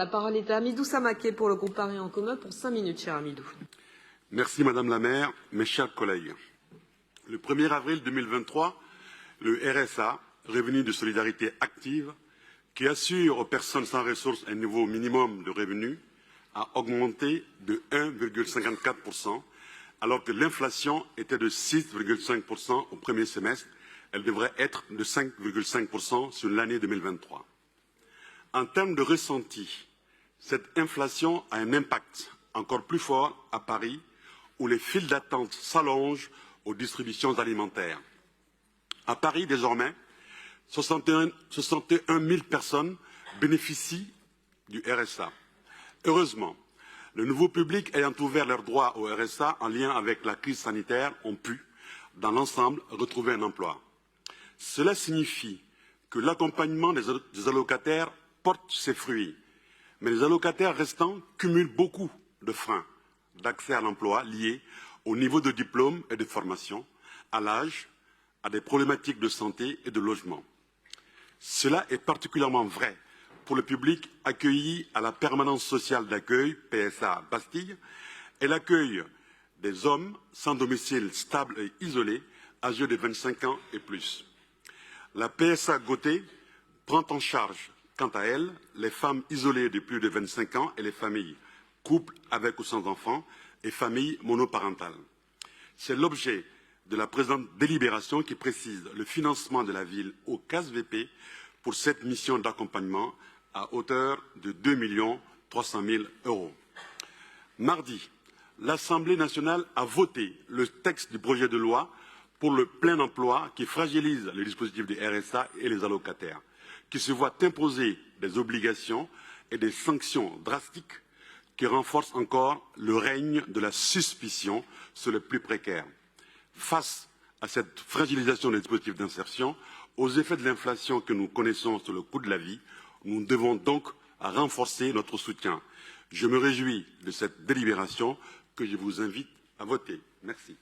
La parole est à Hamidou Samaké pour le groupe Paris en commun pour 5 minutes, cher Hamidou. Merci Madame la maire, mes chers collègues. Le 1er avril 2023, le RSA, Revenu de solidarité active, qui assure aux personnes sans ressources un niveau minimum de revenus, a augmenté de 1,54%, alors que l'inflation était de 6,5% au premier semestre. Elle devrait être de 5,5% sur l'année 2023. En termes de ressenti, cette inflation a un impact encore plus fort à Paris, où les files d'attente s'allongent aux distributions alimentaires. À Paris, désormais, 61 000 personnes bénéficient du RSA. Heureusement, le nouveau public ayant ouvert leurs droits au RSA en lien avec la crise sanitaire ont pu, dans l'ensemble, retrouver un emploi. Cela signifie que l'accompagnement des allocataires porte ses fruits, mais les allocataires restants cumulent beaucoup de freins d'accès à l'emploi liés au niveau de diplôme et de formation, à l'âge, à des problématiques de santé et de logement. Cela est particulièrement vrai pour le public accueilli à la permanence sociale d'accueil, PSA Bastille, et l'accueil des hommes sans domicile stable et isolé, âgés de 25 ans et plus. La PSA Gauthier prend en charge, quant à elle, les femmes isolées de plus de 25 ans et les familles, couples avec ou sans enfants et familles monoparentales. C'est l'objet de la présente délibération qui précise le financement de la ville au CASVP pour cette mission d'accompagnement à hauteur de 2 300 000 €. Mardi, l'Assemblée nationale a voté le texte du projet de loi pour le plein emploi qui fragilise le dispositif du RSA et les allocataires, qui se voient imposer des obligations et des sanctions drastiques qui renforcent encore le règne de la suspicion sur les plus précaires. Face à cette fragilisation des dispositifs d'insertion, aux effets de l'inflation que nous connaissons sur le coût de la vie, nous devons donc renforcer notre soutien. Je me réjouis de cette délibération que je vous invite à voter. Merci.